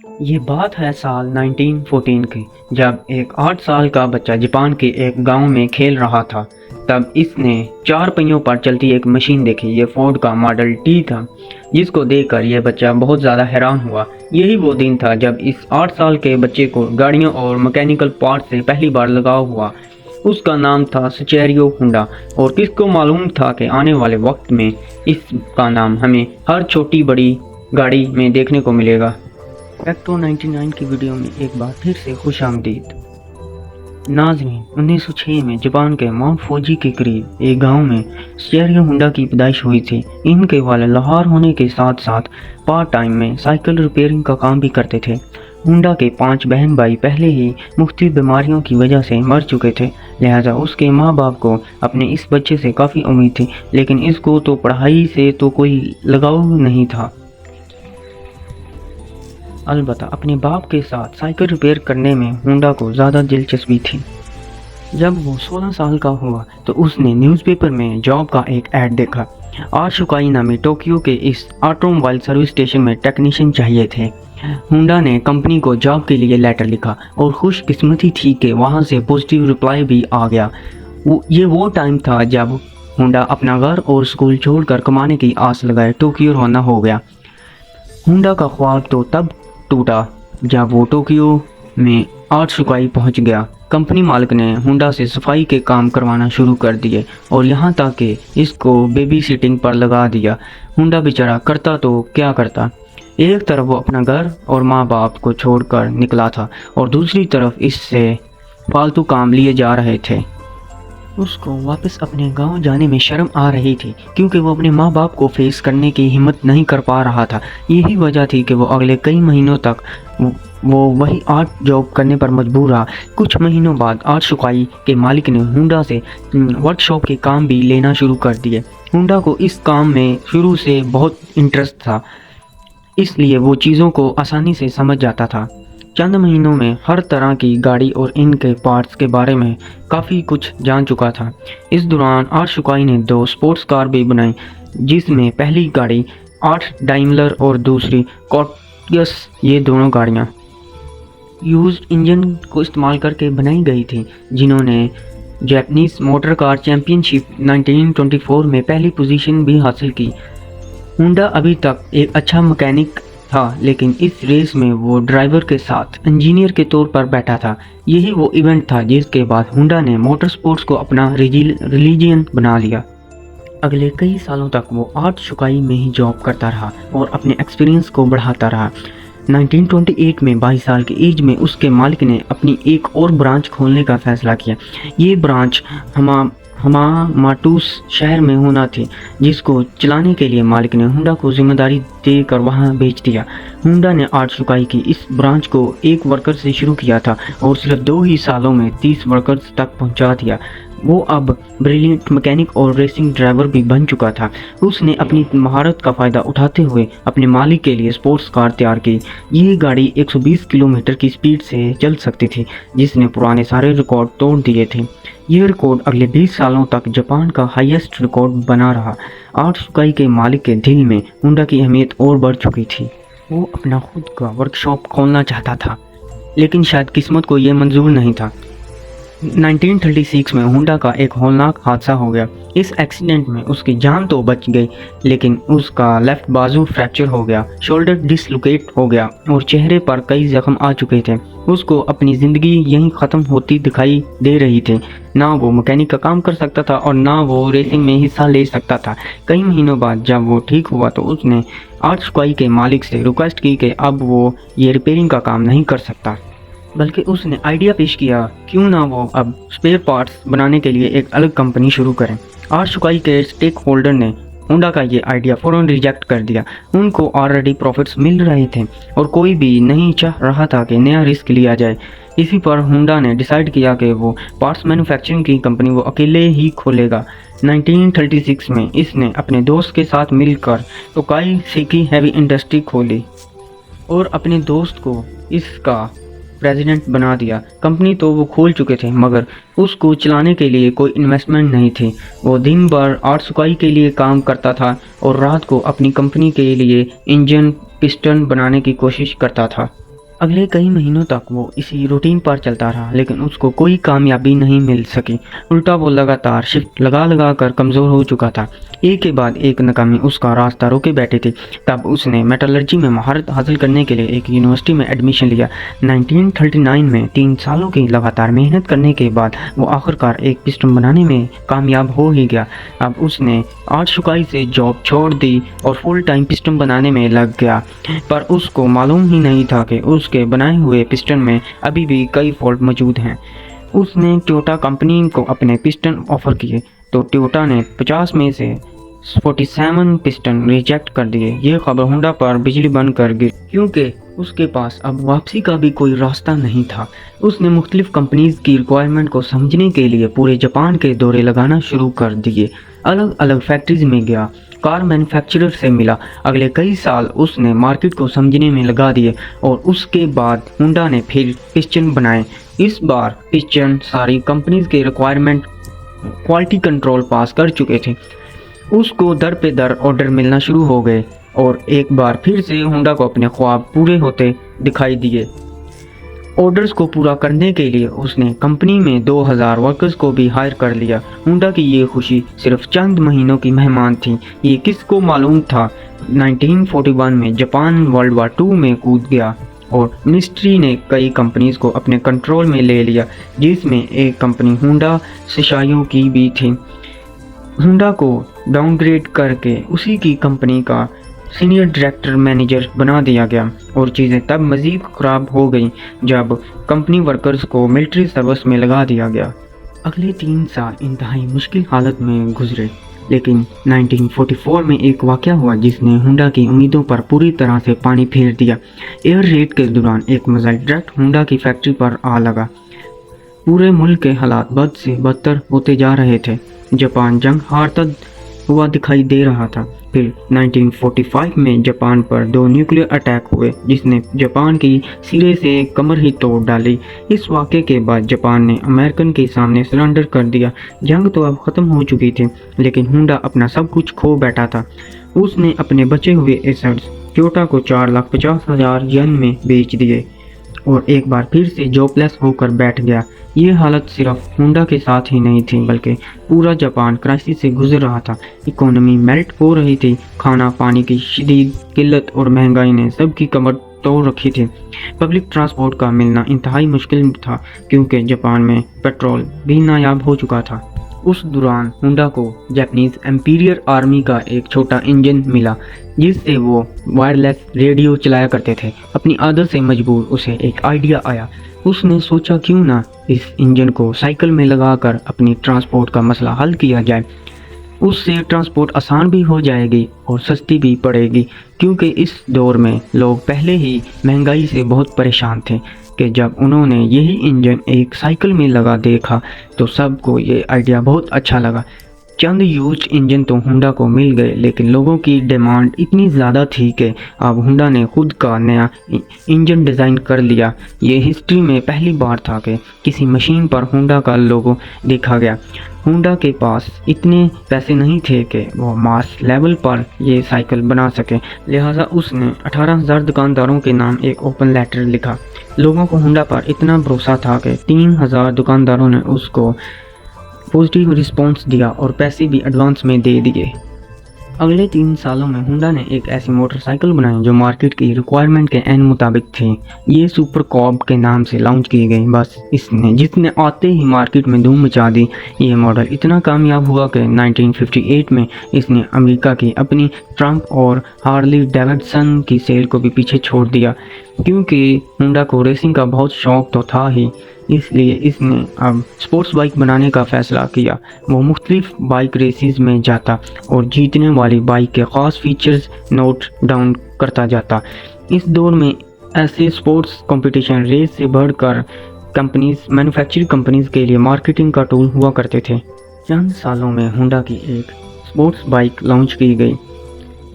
ये बात है साल 1914 की, जब एक 8 साल का बच्चा जापान के एक गांव में खेल रहा था। तब इसने 4 पहियों पर चलती एक मशीन देखी। ये फोर्ड का मॉडल टी था, जिसको देखकर यह बच्चा बहुत ज़्यादा हैरान हुआ। यही वो दिन था जब इस 8 साल के बच्चे को गाड़ियों और मैकेनिकल पार्ट से पहली बार लगाव हुआ। उसका नाम था सचेरियो हुंडा, और किसको मालूम था कि आने वाले वक्त में इसका नाम हमें हर छोटी बड़ी गाड़ी में देखने को मिलेगा। एक्टो 99 की वीडियो में एक बार फिर से खुशामदीद। नाज़रीन, 1906 में जापान के माउंट फूजी के करीब एक गांव में सचेरियो हुंडा की पैदाइश हुई थी। इनके वाले लाहौर होने के साथ साथ पार्ट टाइम में साइकिल रिपेयरिंग का काम भी करते थे। हुंडा के 5 बहन भाई पहले ही मुख्तलिफ बीमारियों की वजह से मर चुके थे, लिहाजा उसके माँ बाप को अपने इस बच्चे से काफ़ी उम्मीद थी, लेकिन इसको तो पढ़ाई से तो कोई लगाव नहीं था। अलबत्ता अपने बाप के साथ साइकिल रिपेयर करने में हुंडा को ज़्यादा दिलचस्पी थी। जब वो 16 साल का हुआ तो उसने न्यूज़पेपर में जॉब का एक ऐड देखा। आशुकाई नामी टोक्यो के इस ऑटोमोबाइल सर्विस स्टेशन में टेक्नीशियन चाहिए थे। हुंडा ने कंपनी को जॉब के लिए लेटर लिखा और खुशकिस्मती थी कि वहाँ से पॉजिटिव रिप्लाई भी आ गया। ये वो टाइम था जब हुंडा अपना घर और स्कूल छोड़कर कमाने की आस लगाए टोक्यो रवाना हो गया। हुंडा का ख्वाब तो तब टूटा जब वो टोक्यो में आत्सुकाई पहुंच गया। कंपनी मालिक ने हुंडा से सफाई के काम करवाना शुरू कर दिए और यहाँ तक कि इसको बेबी सिटिंग पर लगा दिया। हुंडा बेचारा करता तो क्या करता। एक तरफ वो अपना घर और माँ बाप को छोड़कर निकला था और दूसरी तरफ इससे फालतू काम लिए जा रहे थे। उसको वापस अपने गांव जाने में शर्म आ रही थी, क्योंकि वो अपने माँ बाप को फेस करने की हिम्मत नहीं कर पा रहा था। यही वजह थी कि वो अगले कई महीनों तक वो वही आर्ट जॉब करने पर मजबूर रहा। कुछ महीनों बाद आर्ट सुकाई के मालिक ने हुंडा से वर्कशॉप के काम भी लेना शुरू कर दिए। हुंडा को इस काम में शुरू से बहुत इंटरेस्ट था, इसलिए वो चीज़ों को आसानी से समझ जाता था। चंद महीनों में हर तरह की गाड़ी और इनके पार्ट्स के बारे में काफ़ी कुछ जान चुका था। इस दौरान आर्शुकाई ने 2 स्पोर्ट्स कार भी बनाई, जिसमें पहली गाड़ी आर्ट डाइमलर और दूसरी कॉर्टियस। ये दोनों गाड़ियाँ यूज्ड इंजन को इस्तेमाल करके बनाई गई थी, जिन्होंने जापानीज मोटर कार चैंपियनशिप 1924 में पहली पोजीशन भी हासिल की। हुंडा अभी तक एक अच्छा मैकेनिक था, लेकिन इस रेस में वो ड्राइवर के साथ इंजीनियर के तौर पर बैठा था। यही वो इवेंट था जिसके बाद हुंडा ने मोटर स्पोर्ट्स को अपना रिलीजियन बना लिया। अगले कई सालों तक वो आर्ट शुकाई में ही जॉब करता रहा और अपने एक्सपीरियंस को बढ़ाता रहा। 1928 में 22 साल की एज में उसके मालिक ने अपनी एक और ब्रांच खोलने का फैसला किया। ये ब्रांच हमामाटूस शहर में होना थी, जिसको चलाने के लिए मालिक ने हुंडा को जिम्मेदारी देकर वहां भेज दिया। हुंडा ने आर्ट सुकाई की इस ब्रांच को 1 वर्कर से शुरू किया था और सिर्फ 2 ही सालों में 30 वर्कर्स तक पहुंचा दिया। वो अब ब्रिलियंट मैकेनिक और रेसिंग ड्राइवर भी बन चुका था। उसने अपनी महारत का फ़ायदा उठाते हुए अपने मालिक के लिए स्पोर्ट्स कार तैयार की। ये गाड़ी 120 किलोमीटर की स्पीड से चल सकती थी, जिसने पुराने सारे रिकॉर्ड तोड़ दिए थे। ये रिकॉर्ड अगले 20 सालों तक जापान का हाईएस्ट रिकॉर्ड बना रहा। आर्ट सुकाई के मालिक के दिल में हुंडा की अहमियत और बढ़ चुकी थी। वो अपना खुद का वर्कशॉप खोलना चाहता था, लेकिन शायद किस्मत को यह मंजूर नहीं था। 1936 में हुंडा का एक हौलनाक हादसा हो गया। इस एक्सीडेंट में उसकी जान तो बच गई, लेकिन उसका लेफ्ट बाजू फ्रैक्चर हो गया, शोल्डर डिसलोकेट हो गया और चेहरे पर कई जख्म आ चुके थे। उसको अपनी ज़िंदगी यहीं ख़त्म होती दिखाई दे रही थी। ना वो मैकेनिक का काम कर सकता था और ना वो रेसिंग में हिस्सा ले सकता था। कई महीनों बाद जब वो ठीक हुआ तो उसने आर्ट सुकाई के मालिक से रिक्वेस्ट की कि अब वो ये रिपेयरिंग का काम नहीं कर सकता, बल्कि उसने आइडिया पेश किया क्यों ना वो अब स्पेयर पार्ट्स बनाने के लिए एक अलग कंपनी शुरू करें। आर्ट सुकाई के स्टेक होल्डर ने हुंडा का ये आइडिया फ़ौरन रिजेक्ट कर दिया। उनको ऑलरेडी प्रॉफिट्स मिल रहे थे और कोई भी नहीं चाह रहा था कि नया रिस्क लिया जाए। इसी पर हुंडा ने डिसाइड किया कि वो पार्ट्स मैन्युफैक्चरिंग की कंपनी वो अकेले ही खोलेगा। 1936 में इसने अपने दोस्त के साथ मिलकर टोकाई सेकी हैवी इंडस्ट्री खोली और अपने दोस्त को इसका प्रेसिडेंट बना दिया। कंपनी तो वो खोल चुके थे, मगर उसको चलाने के लिए कोई इन्वेस्टमेंट नहीं थी। वो दिन भर आर्ट सुकाई के लिए काम करता था और रात को अपनी कंपनी के लिए इंजन पिस्टन बनाने की कोशिश करता था। अगले कई महीनों तक वो इसी रूटीन पर चलता रहा, लेकिन उसको कोई कामयाबी नहीं मिल सकी। उल्टा वो लगातार शिफ्ट लगा लगा कर कमज़ोर हो चुका था। एक के बाद एक नाकामी उसका रास्ता रोके बैठी थी। तब उसने मेटलर्जी में महारत हासिल करने के लिए एक यूनिवर्सिटी में एडमिशन लिया। 1939 में 3 सालों की लगातार मेहनत करने के बाद वो आखिरकार एक पिस्टन बनाने में कामयाब हो ही गया। अब उसने आशुकाई से जॉब छोड़ दी और फुल टाइम पिस्टन बनाने में लग गया, पर उसको मालूम ही नहीं था कि उसके बनाए हुए पिस्टन में अभी भी कई फॉल्ट मौजूद हैं। उसने टोयोटा कंपनी को अपने पिस्टन ऑफर किए तो टोयोटा ने 50 में से 47 पिस्टन रिजेक्ट कर दिए। ये खबर होंडा पर बिजली बन कर गिरी, क्योंकि उसके पास अब वापसी का भी कोई रास्ता नहीं था। उसने मुख्तलिफ कंपनीज की रिक्वायरमेंट को समझने के लिए पूरे जापान के दौरे लगाना शुरू कर दिए। अलग अलग फैक्ट्रीज में गया, कार मैन्युफैक्चरर से मिला। अगले कई साल उसने मार्केट को समझने में लगा दिए और उसके बाद होंडा ने फिर पिस्टन बनाए। इस बार पिस्टन सारी कंपनीज के रिक्वायरमेंट क्वालिटी कंट्रोल पास कर चुके थे। उसको दर पे दर ऑर्डर मिलना शुरू हो गए और एक बार फिर से होंडा को अपने ख्वाब पूरे होते दिखाई दिए। ऑर्डर्स को पूरा करने के लिए उसने कंपनी में 2000 वर्कर्स को भी हायर कर लिया। होंडा की ये खुशी सिर्फ चंद महीनों की मेहमान थी। ये किसको मालूम था 1941 में जापान वर्ल्ड वार 2 में कूद गया और मिनिस्ट्री ने कई कंपनीज को अपने कंट्रोल में ले लिया, जिसमें एक कंपनी होंडा शिशायो की भी थी। होंडा को डाउनग्रेड करके उसी की कंपनी का सीनियर डायरेक्टर मैनेजर बना दिया गया और चीज़ें तब मज़ीद ख़राब हो गई जब कंपनी वर्कर्स को मिलिट्री सर्विस में लगा दिया गया। अगले 3 साल इंतहाई मुश्किल हालत में गुजरे, लेकिन 1944 में एक वाक़या हुआ जिसने होंडा की उम्मीदों पर पूरी तरह से पानी फेर दिया। एयर रेड के दौरान एक मिसाइल डायरेक्ट होंडा की फैक्ट्री पर आ लगा। पूरे मुल्क के हालात बद से बदतर होते जा रहे थे। जापान जंग हारता हुआ दिखाई दे रहा था। फिर 1945 में जापान पर 2 न्यूक्लियर अटैक हुए जिसने जापान की सिरे से कमर ही तोड़ डाली। इस वाक़े के बाद जापान ने अमेरिकन के सामने सरेंडर कर दिया। जंग तो अब ख़त्म हो चुकी थी, लेकिन होंडा अपना सब कुछ खो बैठा था। उसने अपने बचे हुए एसेट्स टोयोटा को 4,50,000 येन में बेच दिए और एक बार फिर से जॉबलेस होकर बैठ गया। ये हालत सिर्फ होंडा के साथ ही नहीं थी, बल्कि पूरा जापान क्राइसिस से गुजर रहा था। इकोनॉमी मेल्ट हो रही थी। खाना पानी की शदीद किल्लत और महंगाई ने सबकी कमर तोड़ रखी थी। पब्लिक ट्रांसपोर्ट का मिलना इंतहाई मुश्किल था, क्योंकि जापान में पेट्रोल भी नायाब हो चुका था। उस दौरान होंडा को जापानीज एम्पीरियर आर्मी का एक छोटा इंजन मिला जिससे वो वायरलेस रेडियो चलाया करते थे। अपनी आदत से मजबूर उसे एक आइडिया आया। उसने सोचा क्यों ना इस इंजन को साइकिल में लगाकर अपनी ट्रांसपोर्ट का मसला हल किया जाए। उससे ट्रांसपोर्ट आसान भी हो जाएगी और सस्ती भी पड़ेगी, क्योंकि इस दौर में लोग पहले ही महंगाई से बहुत परेशान थे। कि जब उन्होंने यही इंजन एक साइकिल में लगा देखा तो सबको ये आइडिया बहुत अच्छा लगा। चंद यूज्ड इंजन तो होंडा को मिल गए, लेकिन लोगों की डिमांड इतनी ज़्यादा थी कि अब होंडा ने खुद का नया इंजन डिज़ाइन कर लिया। ये हिस्ट्री में पहली बार था कि किसी मशीन पर होंडा का लोगो देखा गया। होंडा के पास इतने पैसे नहीं थे कि वो मास लेवल पर ये साइकिल बना सके, लिहाजा उसने 18,000 दुकानदारों के नाम एक ओपन लेटर लिखा। लोगों को होंडा पर इतना भरोसा था कि 3,000 दुकानदारों ने उसको पॉजिटिव रिस्पॉन्स दिया और पैसे भी एडवांस में दे दिए। अगले 3 सालों में होंडा ने एक ऐसी मोटरसाइकिल बनाई जो मार्केट की रिक्वायरमेंट के एन मुताबिक थी। ये सुपर कॉब के नाम से लॉन्च की गई। बस जिसने आते ही मार्केट में धूम मचा दी। ये मॉडल इतना कामयाब हुआ कि 1958 में इसने अमेरिका की अपनी ट्रम्प और हार्ली डेविडसन की सेल को भी पीछे छोड़ दिया। क्योंकि होंडा को रेसिंग का बहुत शौक तो था ही, इसलिए इसने अब स्पोर्ट्स बाइक बनाने का फ़ैसला किया। वो मुख्तलिफ बाइक रेसेस में जाता और जीतने वाली बाइक के ख़ास फीचर्स नोट डाउन करता जाता। इस दौर में ऐसे स्पोर्ट्स कंपटीशन रेस से बढ़कर मैन्युफैक्चरिंग कंपनीज के लिए मार्केटिंग का टूल हुआ करते थे। चंद सालों में होंडा की एक स्पोर्ट्स बाइक लॉन्च की गई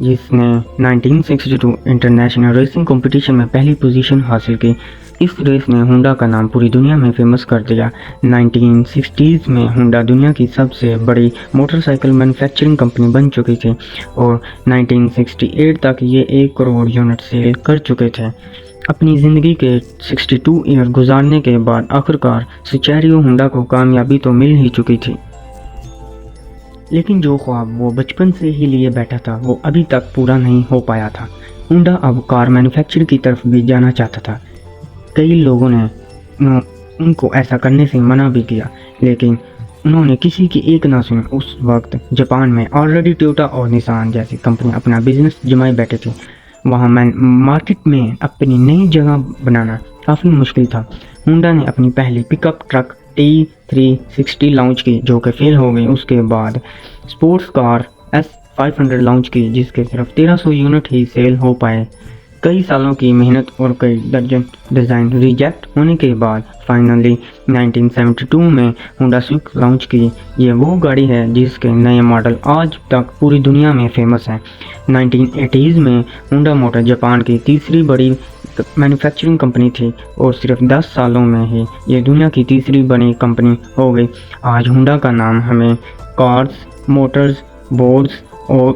जिसने 1962 इंटरनेशनल रेसिंग कंपटीशन में पहली पोजीशन हासिल की। इस रेस ने होंडा का नाम पूरी दुनिया में फेमस कर दिया। 1960s में होंडा दुनिया की सबसे बड़ी मोटरसाइकिल मैन्युफैक्चरिंग कंपनी बन चुकी थी और 1968 तक ये 1 करोड़ यूनिट सेल कर चुके थे। अपनी ज़िंदगी के 62 ईयर गुजारने के बाद आखिरकार सुचेरियो होंडा को कामयाबी तो मिल ही चुकी थी, लेकिन जो ख्वाब वो बचपन से ही लिए बैठा था वो अभी तक पूरा नहीं हो पाया था। होंडा अब कार मैन्युफैक्चर की तरफ भी जाना चाहता था। कई लोगों ने उनको ऐसा करने से मना भी किया, लेकिन उन्होंने किसी की एक ना सुनी। उस वक्त जापान में ऑलरेडी टोयोटा और निसान जैसी कंपनी अपना बिजनेस जमाए बैठे थे। वहाँ मार्केट में अपनी नई जगह बनाना काफ़ी मुश्किल था। होंडा ने अपनी पहली पिकअप ट्रक T360 लॉन्च की, जो कि फेल हो गई। उसके बाद स्पोर्ट्स कार S500 लॉन्च की, जिसके सिर्फ 1300 यूनिट ही सेल हो पाए। कई सालों की मेहनत और कई दर्जन डिज़ाइन रिजेक्ट होने के बाद फाइनली 1972 में होंडा स्विफ्ट लॉन्च की। ये वो गाड़ी है जिसके नए मॉडल आज तक पूरी दुनिया में फेमस हैं। 1980s में होंडा मोटर जापान की तीसरी बड़ी मैन्युफैक्चरिंग कंपनी थी और सिर्फ 10 सालों में ही ये दुनिया की तीसरी बड़ी कंपनी हो गई। आज होंडा का नाम हमें कार्स, मोटर्स, बोट्स और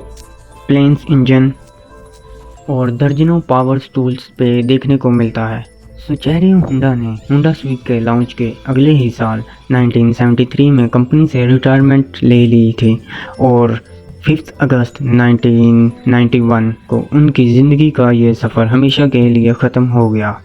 प्लेन्स इंजन और दर्जनों पावर टूल्स पे देखने को मिलता है। सुचेरियो होंडा ने होंडा स्विफ्ट के लॉन्च के अगले ही साल 1973 में कंपनी से रिटायरमेंट ले ली थी और 5 अगस्त 1991 को उनकी ज़िंदगी का ये सफ़र हमेशा के लिए ख़त्म हो गया।